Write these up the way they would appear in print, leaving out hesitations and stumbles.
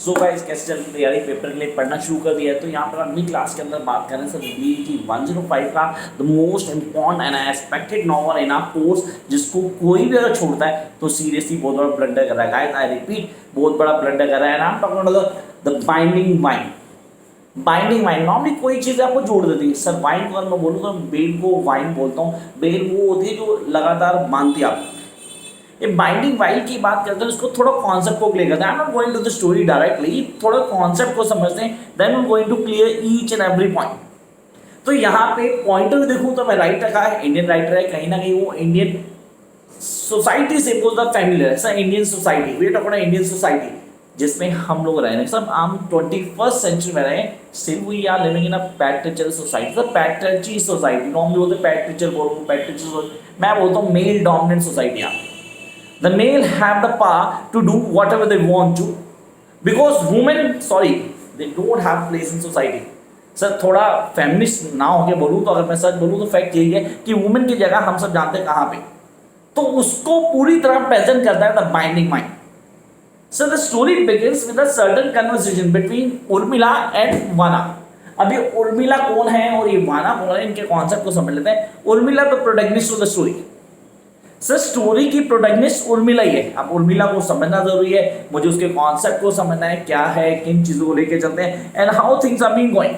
So guys कैसे चल रही तैयारी, पेपर के लिए पढ़ना शुरू कर दिया है। तो यहाँ पर अगली क्लास के अंदर बात करें सर बीईटी 105 का the most important and expected novel in our course, जिसको कोई भी अगर छोड़ता है तो सीरियसली बहुत बड़ा ब्लंडर कर रहा है गाइस। आई रिपीट, बहुत बड़ा ब्लंडर कर रहा है। नाम talking about the binding wine. Binding wine normally कोई चीज़ आपको जोड़ देती है। सर वाइन को अगर मैं बोलूँ तो बेल को वाइन बोलता हूँ। बेल वो होती है जो लगातार बांधती है आपको। ये बाइंडिंग वाइल की बात करते हैं, उसको थोड़ा कॉन्सेप्ट को क्लियर करते हैं। I am not going to the story directly, थोड़ा कॉन्सेप्ट को समझते हैं, then I am going to clear each and every point. तो यहाँ पे पॉइंटर देखूँ तो मैं राइटर का है, इंडियन राइटर है, कहीं ना कहीं वो इंडियन सोसाइटी से बोल the familiar sir. Indian society, we talk about Indian society जिसमें हम लोग रह रहे हैं। सब हम 21st सेंचुरी में रहे हैं, still we are living in a patriarchal society. Sir patriarchy society normally बोलते हैं, पैट्रिचल बोलो, पैट्रिचल मैं बोलता हूँ मेल डोमिनेंट सोसाइटी। यहाँ the male have the power to do whatever they want to, because women they don't have place in society। Sir थोड़ा feminist ना होके बोलूँ तो, अगर मैं सच बोलूँ तो फैक्ट यही है कि वुमेन की जगह हम सब जानते हैं कहाँ पे, तो उसको पूरी तरह प्रेजेंट करता है the binding mind. Sir the story begins with a certain conversation between Urmila and वाना। अभी उर्मिला कौन है और ये वाना कौन है, इनके कॉन्सेप्ट को समझ लेते हैं। Urmila the protagonist of the story. Sir story की प्रोटैगनिस्ट उर्मिला ही है। अब उर्मिला को समझना जरूरी है, मुझे उसके कॉन्सेप्ट को समझना है, क्या है, किन चीजों को लेके चलते हैं and how things are being going.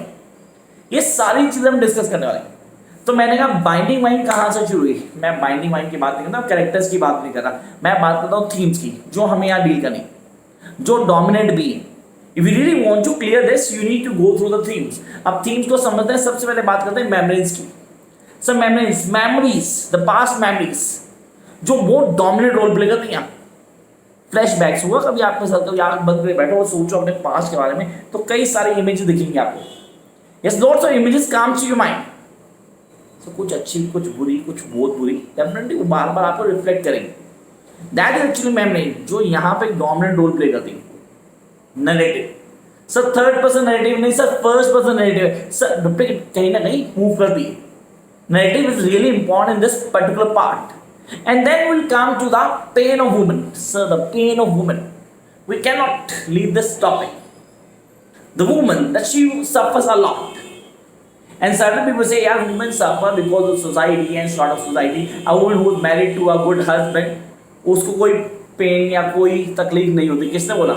ये सारी चीजें हम डिस्कस करने वाले हैं। तो मैंने कहा बाइंडिंग माइंड कहाँ से शुरू हुई। मैं बाइंडिंग माइंड की बात नहीं करता, कैरेक्टर्स की बात नहीं कर रहा, मैं बात करता हूँ थीम्स की, जो हमें यहाँ डील करनी, जो डोमिनेंट भी है। If you really want to clear this you need to go through the themes. अब थीम्स को समझते हैं, सबसे पहले बात करते हैं मेमोरीज की। Sir memories the past memories जो बहुत डोमिनेंट रोल प्ले करती हैं। फ्लैशबैक्स हुआ कभी आपके साथ, कभी आप बंद करके बैठो और सोचो अपने पास्ट के बारे में, तो कई सारे इमेजेस दिखेंगे आपको। Yes, lots of images come to your mind. So कुछ अच्छी, कुछ बुरी, कुछ बहुत बुरी, डेफिनेटली वो बार बार आपको रिफ्लेक्ट करेंगे। दैट इज एक्चुअली मेमोरी, जो यहाँ पे डोमिनेंट रोल प्ले करती है। Narrative sir third person narrative नहीं sir, first person narrative sir, कहीं ना कहीं मूव करती है। Narrative is really important in this particular part. And then we'll come to the pain of women. So the pain of women, we cannot leave this topic. The woman that she suffers a lot, and certain people say, yeah, women suffer because of society and sort of society. A woman who is married to a good husband, उसको कोई pen या कोई तकलीफ नहीं होती। किसने बोला?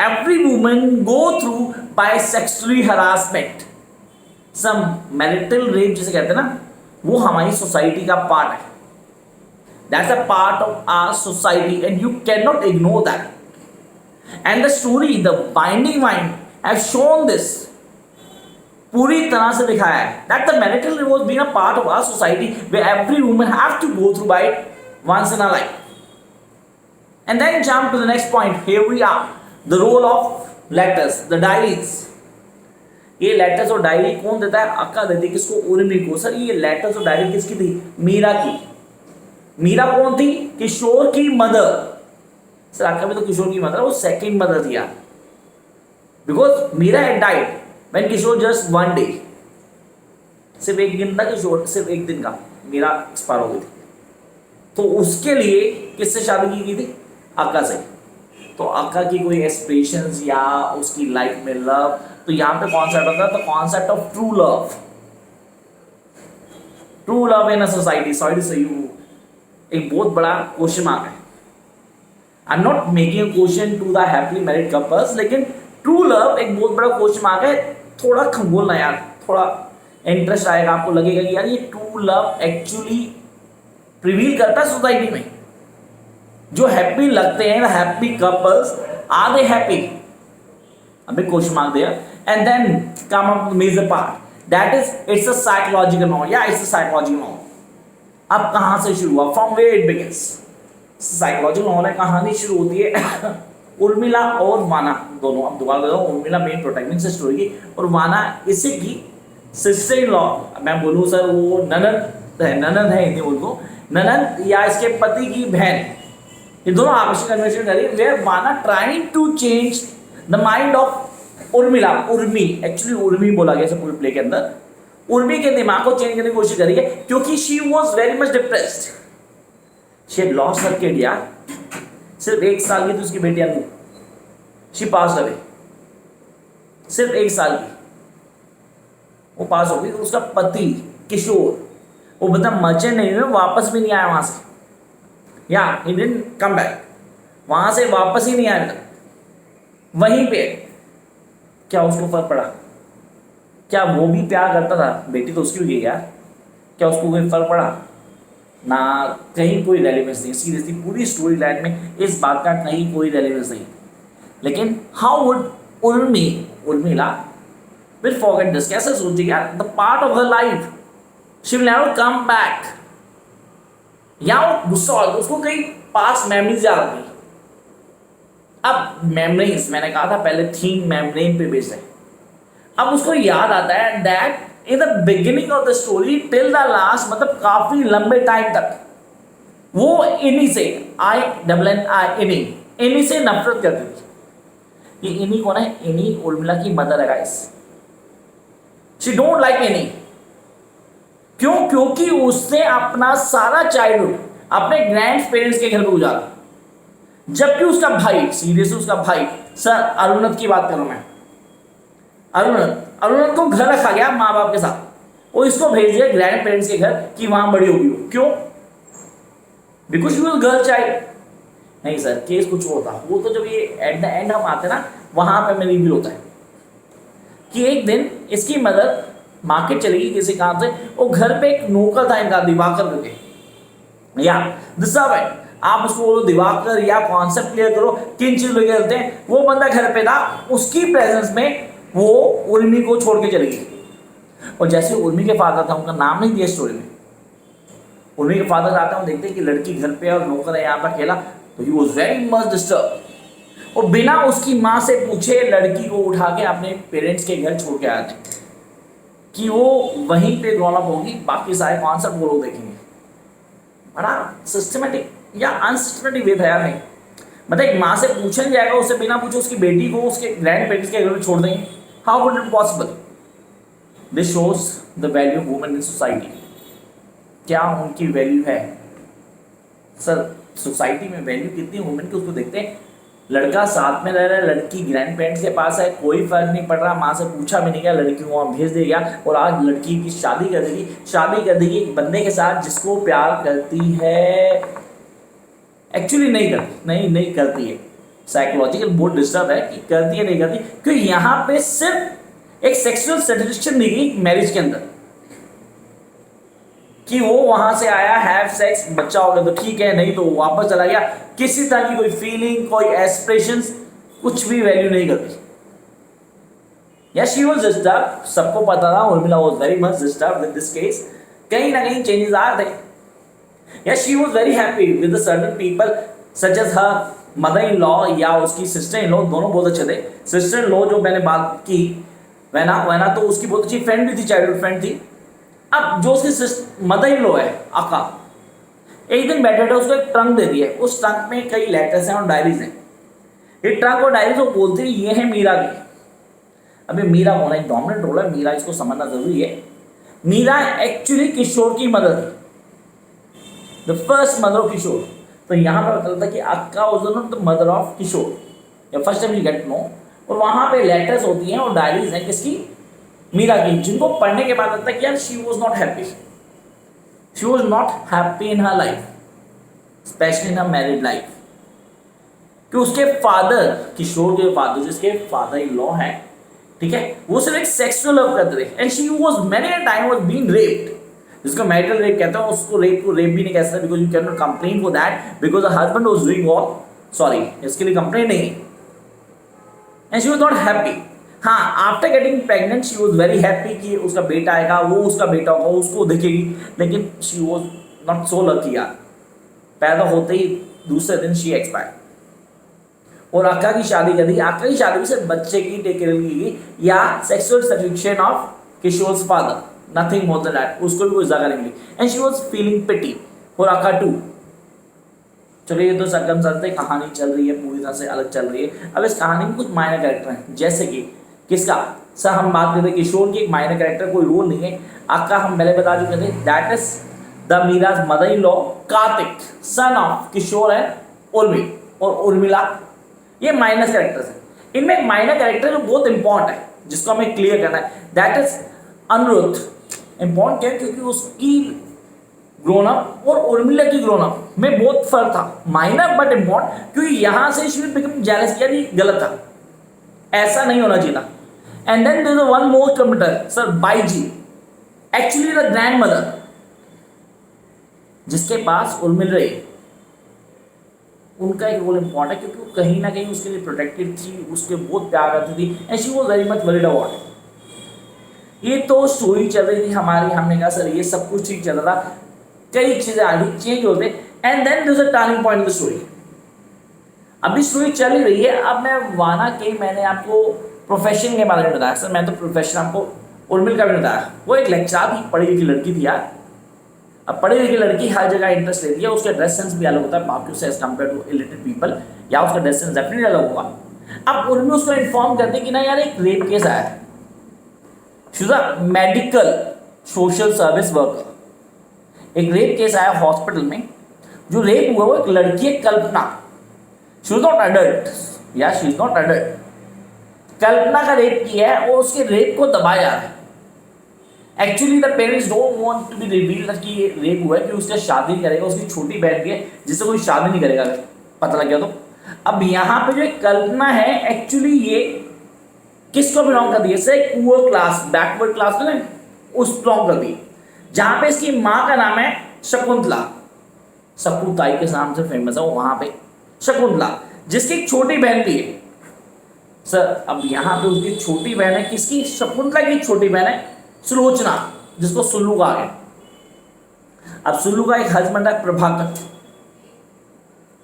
Every woman go through by sexual harassment. Some marital rape जिसे कहते हैं ना, वो हमारी सोसाइटी का पार्ट है। That's a part of our society and you cannot ignore that. And the story, the binding mind, has shown this. पूरी तरह से दिखाया है that the marital divorce being a part of our society where every woman have to go through by it once in a life. And then jump to the next point. Here we are. The role of letters, the diaries. ये letters और diary कौन देता है? अक्का देती है। किसको? उर्मी को। सर ये लेटर्स और डायरी किसकी थी? मीरा की। मीरा कौन थी? किशोर की मदर। सर आपका भी तो किशोर की मदर, वो सेकंड मदर थी यार, because Meera had died when Kishore just one day. सिर्फ एक दिन था किशोर, सिर्फ एक दिन का मीरा एक्सपायर हो गई थी। तो उसके लिए किससे शादी की थी? अक्का से। तो अक्का की कोई एस्पिरेशंस या उसकी लाइफ में लव, तो यहाँ पे कॉन्सेप्ट होता है the concept of true love. True love in a society. Sorry so you एक बहुत बड़ा क्वेश्चन मार्क है। I am not making a question to the happily married couples, लेकिन ट्रू लव एक बहुत बड़ा क्वेश्चन मार्क है। थोड़ा बोलना यार, थोड़ा इंटरेस्ट आएगा, आपको लगेगा कि यार ये ट्रू लव एक्चुअली प्रिवील करता है सोसाइटी में। जो हैप्पी लगते हैं, happy couples, are they happy? अभी क्वेश्चन मार्क दिया। And then come up major part, that is it's a psychological knowledge. या इट्स अ साइकोलॉजिकल नॉलेज। अब कहां से शुरू हुआ? From where it begins. Psychological knowledge कहानी शुरू होती है उर्मिला और वाना दोनों। अब दोबारा बताओ, उर्मिला मेन प्रोटैगनिस्ट स्टोरी की और वाना इसी की सिस्टर इन लॉ। मैं बोलूँ सर वो ननद है हिंदी बोलूँ, ननद या इसके पति की बहन। ये दोनों आपस में कन्वर्सेशन करी where wanna trying to change the mind of Urmila. Urmi actually Urmi बोला गया पूरे प्ले के अंदर। उर्मी के दिमाग को चेंज करने की कोशिश करी है क्योंकि she was very much depressed. She had lost her kid यार, सिर्फ 1 साल की थी उसकी बेटी अनु। शी पास अवे, सिर्फ 1 साल की वो पास हो गई। उसका पति किशोर, वो बंदा मर्चेंट नेवी में वापस भी नहीं आया वहां से, या ही डिडंट कम बैक, वहां से वापस ही नहीं आया। वहीं पे क्या उसको फर्क पड़ा? क्या वो भी प्यार करता था? बेटी तो उसकी हुई है यार, क्या उसको कोई फर्क पड़ा? ना, कहीं कोई रेलिवेंस नहीं। सीरियसली पूरी स्टोरी लाइन में इस बात का कहीं कोई रेलिवेंस नहीं। लेकिन how would Urmila will forget this? कैसे सोचेगी यार, the part of her life, she will never come back. या वो गुस्सा हो, उसको कहीं पास मेमोरीज याद आ गई। अब मेमोरीज, मैंने कहा था पहले, थीम मेमोरी पे बेस्ड है। अब उसको याद आता है that in the beginning of the story till the last, मतलब काफी लंबे टाइम तक वो इन्हीं से, इन्हीं से नफरत करती थी। ये इन्हीं कौन है? इन्हीं उर्मिला की मदर है गाइस। शी डोंट लाइक इन्हीं। क्यों? क्योंकि उसने अपना सारा चाइल्डहुड अपने ग्रैंड पेरेंट्स के घर में गुजारा, जबकि उसका भाई, सीरियसली उसका भाई, सर अरुणत की बात कर रहा हूं मैं, अरुणत को घर रखा गया माँ बाप के साथ, वो इसको भेज दिया ग्रैंड पेरेंट्स के घर कि वहां बड़ी होगी वो। क्यों? Because you girl child. नहीं सर, केस कुछ होता वो तो जब ये एट द एंड हम आते ना, वहां पे मैं रिवील होता है कि एक दिन इसकी मदर मार्केट चली गई किसी काम से, वो घर पे एक नौकर था इनका, दिवाकर करके, या द सर्वेंट, आप उसको बोलो दिवाकर, या कॉन्सेप्ट क्लियर करो किन चीज लेके चलते हैं। वो बंदा घर पे था, उसकी प्रेजेंस में वो उर्मी को छोड़ के चली गई। और जैसे उर्मी के फादर था, उनका नाम नहीं दिया स्टोरी में, उर्मी के फादर आते हैं, देखते हैं कि लड़की घर पे और नौकर है यहाँ पर अकेला, तो he was very much disturb. और बिना उसकी माँ से पूछे लड़की को उठा के अपने पेरेंट्स के घर छोड़ के आते कि वो वहीं पे ग्रोन अप होगी, बाकी सारे कॉन्सेप्ट वो लोग देखेंगे। बड़ा सिस्टमेटिक या अनसिस्टमेटिक वे था यार। नहीं मतलब एक माँ से पूछा नहीं जाएगा, उससे बिना पूछे उसकी बेटी को उसके ग्रैंड पेरेंट्स के घर में छोड़ देंगे? How would it possible? This shows the value of women in society. क्या उनकी वैल्यू है सर? सोसाइटी में वैल्यू कितनी वुमेन की, उसको देखते हैं। लड़का साथ में रह रहा है, लड़की ग्रैंड पेरेंट्स के पास है, कोई फर्क नहीं पड़ रहा, माँ से पूछा भी नहीं गया, लड़की को वहाँ भेज दिया गया, और आज लड़की की शादी कर देगी एक बंदे के साथ जिसको प्यार करती है। एक्चुअली नहीं करती है। साइकोलॉजिकल बहुत डिस्टर्ब है कि करती है नहीं करती, क्योंकि यहाँ पे सिर्फ एक सेक्सुअल सेटिस्फेक्शन दी गई मैरिज के अंदर कि वो वहां से आया, हैव सेक्स, बच्चा हो गया तो ठीक है, नहीं तो वापस चला गया। किसी तरह की कोई फीलिंग, कोई एस्पिरेशंस, कुछ भी वैल्यू नहीं करती। या शी वाज डिस्टर्ब, सबको पता था Urmila was very much disturb with this case. कहीं ना कहीं चेंजेस आ रहे थे। या she was very happy with certain people such as her mother in law या उसकी सिस्टर इन लॉ, दोनों बहुत अच्छे थे। सिस्टर इन लॉ जो मैंने बात की, वैना तो उसकी बहुत अच्छी फ्रेंड भी थी, चाइल्डहुड फ्रेंड थी। अब जो उसकी मदर इन लॉ है आका, एक दिन बैठे थे, उसको एक ट्रंक दे दिया, उस ट्रंक में कई लेटर्स हैं और डायरीज हैं। ये ट्रंक और डायरीज वो बोलती है ये है मीरा की। अभी मीरा कौन है? डोमिनेंट रोल है मीरा, इसको समझना जरूरी है। मीरा एक्चुअली किशोर की मदर थी, the first mother of Kishore. तो यहाँ पर पता था कि Akka was not the mother of Kishore, या first time you get know. और वहाँ पे लेटर्स होती हैं और डायरीज हैं किसकी? मीरा की, जिनको पढ़ने के बाद लगता है कि यार she was not happy in her life, specially in her married life. कि उसके फादर, किशोर के फादर, जिसके फादर इन लॉ हैं, ठीक है, वो सिर्फ एक सेक्सुअल लव करते थे, and she was many a time was being raped, जिसको मैरिटल रेप कहते हैं। उसको रेप भी नहीं कह सकते, because you can not complain for that, because the husband was doing all, sorry, इसके लिए कंप्लेन नहीं। And she was not happy. हाँ, after getting pregnant she was very happy कि उसका बेटा आएगा, वो उसका बेटा होगा, उसको देखेगी। लेकिन she was not so lucky यार, पैदा होते ही दूसरे दिन शी एक्सपायर्ड। और अक्का की शादी कर दी। अक्का की शादी में सिर्फ बच्चे की टेक केयर की गई, या sexual satisfaction of Kishore's father, nothing more than that. उसको भी कोई जगह नहीं मिली, and she was feeling pity for Akka too. चलो ये तो सरकमस्टेंस, कहानी चल रही है पूरी तरह से अलग चल रही है। अब इस कहानी में कुछ माइनर कैरेक्टर हैं, जैसे कि किसका? सर हम बात करते हैं किशोर की, एक माइनर कैरेक्टर, कोई रोल नहीं है। अक्का हम पहले बता चुके थे, that is the Meera's mother in law, Kartik, son of Kishore and Urmi और उर्मिला, ये माइनर कैरेक्टर्स हैं। इनमें एक माइनर कैरेक्टर जो बहुत इंपॉर्टेंट है जिसको हमें क्लियर करना है, दैट इज अनिरुद्ध। इंपॉर्टेंट क्या है? क्योंकि उसकी ग्रोन अप और उर्मिला की ग्रोन अप में बहुत फर्क था, माइनर बट इंपॉर्टेंट, क्योंकि यहां से शी विल बिकम जेलस, यानी गलत था, ऐसा नहीं होना चाहिए था। And then there is one more computer sir, Baiji, actually the grand mother, जिसके पास उर्मिला रही, उनका एक रोल इंपॉर्टेंट है, क्योंकि वो कहीं ना कहीं उसके लिए प्रोटेक्टिव थी, उसके बहुत प्यार करती थी, and she was very much worried about it. ये तो स्टोरी चल रही थी हमारी, हमने कहा सर ये सब कुछ ठीक चल रहा था, कई चीजें आगे चेंज होते, and then there is a turning point in the story. अभी स्टोरी चल ही रही है, अब मैं वाना के, मैंने आपको प्रोफेशन के बारे में बताया सर, मैं तो प्रोफेशन आपको उर्मिल का भी बताया, वो एक लेक्चरर थी, पढ़ी लिखी लड़की थी यार। अब पढ़ी लिखी लड़की हर जगह इंटरेस्ट लेती है, उसका ड्रेस सेंस भी अलग होता है बाकियों से as compare to illiterate people, या उसका ड्रेस सेंस डेफिनेटली अलग होगा। अब उर्मिल उसको इन्फॉर्म करते कि ना यार एक रेप केस आया है, she was a medical social service worker, एक रेप केस आया हॉस्पिटल में, जो रेप हुआ वो एक लड़की है कल्पना, शी वाज नॉट अडल्ट, या शी इज नॉट अडल्ट, कल्पना का रेप किया है और उसके रेप को दबाया जा रहा है। Actually the parents don't want to be revealed कि ये रेप हुआ है, कि उसका शादी नहीं करेगा, उसकी छोटी बहन की है जिससे कोई शादी नहीं करेगा अगर पता लग गया तो। अब यहाँ पे जो कल्पना है, एक्चुअली ये किसको बिलोंग करती है सर? एक पुअर क्लास, बैकवर्ड क्लास तो नहीं, उस बिलोंग करती है, जहाँ पे इसकी माँ का नाम है शकुंतला, शकुंताई के नाम से फेमस है वो, वहाँ पे शकुंतला, जिसकी एक छोटी बहन भी है सर। अब यहाँ पे उसकी छोटी बहन है, किसकी? शकुंतला की छोटी बहन है सुलोचना, जिसको सुल्लू कहा गया। अब सुल्लू का एक हस्बैंड है प्रभाकर।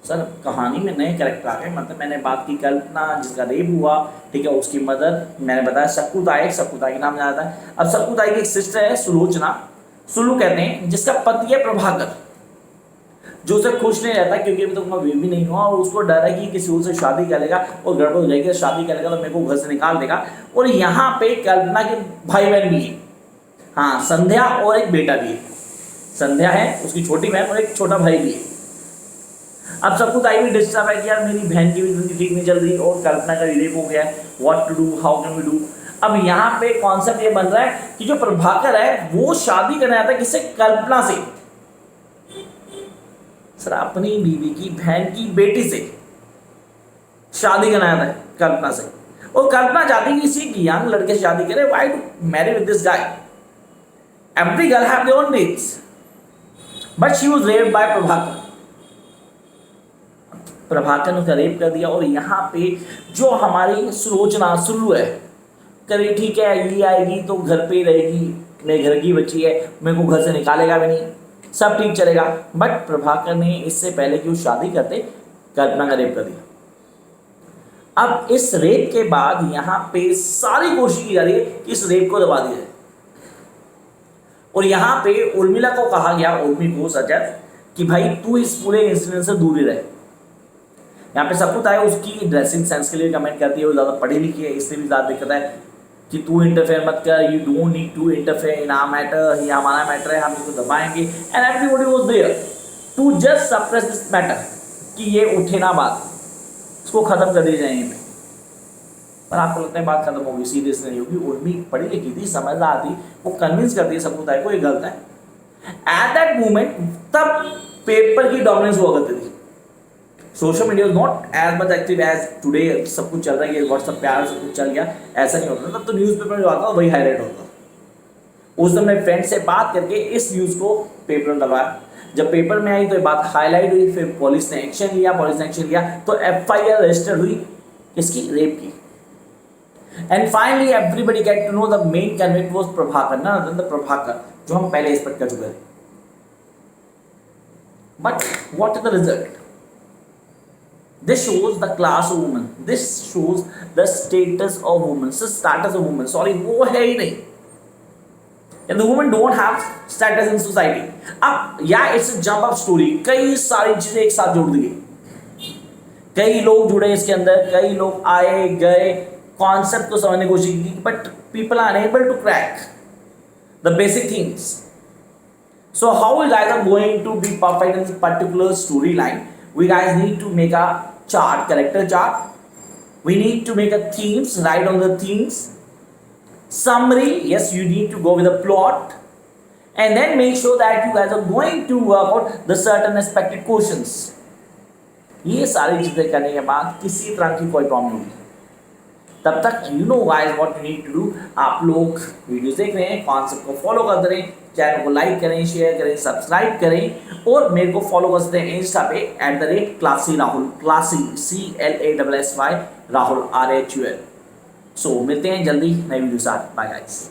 सर कहानी में नए कैरेक्टर आ गए, मतलब मैंने बात की कल्पना जिसका रेप हुआ, ठीक है, उसकी मदर मैंने बताया शकुंताई, शकुंताई के नाम जाता है। अब शकुंताई की एक सिस्टर है सुलोचना, सुल्लू कहते हैं, जिसका पति है प्रभाकर, जो उसे खुश नहीं रहता क्योंकि अभी तक उनका बेबी नहीं हुआ, और उसको डर है कि किसी और से शादी करेगा और गड़बड़ हो जाएगी, शादी करेगा तो मेरे को घर से निकाल देगा। और यहाँ पे कल्पना के भाई बहन भी है, हाँ, संध्या, और एक बेटा भी है, संध्या है उसकी छोटी बहन, और एक छोटा भाई भी है। अब शकुंताई भी डिस्टर्ब है कि यार मेरी बहन की भी जिंदगी ठीक नहीं चल रही और कल्पना का रेप हो गया है, what to do, how can we do. अब यहाँ पे कॉन्सेप्ट ये बन रहा है कि जो प्रभाकर है वो शादी करने आता है किससे? कल्पना से, सर अपनी बीवी की बहन की बेटी से शादी करना आता है कल्पना से, और कल्पना चाहती है कि किसी यंग लड़के से शादी करे, why to marry with this guy, every girl have their own needs, but she was raped by Prabhakar. Prabhakar ने उसका रेप कर दिया, और यहाँ पे जो हमारी सुलोचना सुल्लू है, करे ठीक है ये आएगी तो घर पे ही रहेगी, मेरे घर की बच्ची है, मेरे को घर से निकालेगा भी नहीं, सब ठीक चलेगा। बट प्रभाकर ने इससे पहले कि वो शादी करते कल्पना का रेप कर दिया। अब इस रेप के बाद यहाँ पे सारी कोशिश की जा रही है कि इस रेप को दबा दिया जाए, और यहाँ पे उर्मिला को कहा गया, उर्मी को सजत, कि भाई तू इस पूरे इंसिडेंट से दूर ही रहे। यहाँ पे सब कुछ आया, उसकी ड्रेसिंग सेंस के लिए कमेंट करती है, वो ज़्यादा पढ़ी लिखी है, इसलिए भी ज़्यादा दिक्कत है कि तू इंटरफेयर मत कर, you don't need to interfere in our matter, ये हमारा मैटर है, हम इसको दबाएंगे। And everybody was there to just suppress this matter, कि ये उठे ना बात, इसको खत्म कर दिया जाए यहीं पे। पर आपको लगता है बात खत्म होगी? सीरियस नहीं होगी। उर्मी पढ़ी लिखी थी, समझदार थी, वो कन्विंस करती है सबको को ये गलत है। एट दैट मोमेंट तब पेपर की डोमिनेंस हुआ करती थी, social media is not as much active as today, सब कुछ चल रहा है, व्हाट्सएप पे आ सब कुछ चल गया, ऐसा नहीं होता। तब तो न्यूज़पेपर जो आता था वही हाईलाइट होता। उस दिन मैं फ्रेंड से बात करके इस न्यूज़ को पेपर में दबाया, जब पेपर में आई तो ये बात हाईलाइट हुई, फिर पुलिस ने एक्शन लिया, तो FIR रजिस्टर हुई किसकी? रेप की। And finally everybody get to know the main convict was Prabhakar, none other than Prabhakar, जो हम पहले एक्सपेक्ट कर चुके थे। But what is the result? This shows the class of woman. This shows the status of woman. So status of woman. Sorry, वो है ही नहीं. And the women don't have status in society. अब yeah, it's a jump up story. कई सारी चीजें एक साथ जोड़ दी गई. कई लोग जुड़े इसके अंदर, कई लोग आए गए, कॉन्सेप्ट को समझने की कोशिश की, but people are unable to crack the basic things. So how you guys are going to be perfect in this particular storyline? We guys need to make a chart, character chart, We need to make a themes, write on the themes. Summary, yes, you need to go with a plot, and then make sure that you guys are going to work out the certain expected questions. ये सारी चीजें करने के बाद किसी तरह की कोई प्रॉब्लम नहीं, तब तक you know guys what you need to do. आप लोग वीडियो देख रहे हैं, कॉन्सेप्ट को फॉलो करते रहें, चैनल को लाइक करें, शेयर करें, सब्सक्राइब करें, और मेरे को फॉलो कर सकते हैं इंस्टा पे @classy Rahul, classy CLASSY Rahul RHUL। सो मिलते हैं जल्दी नई वीडियो साथ। Bye guys.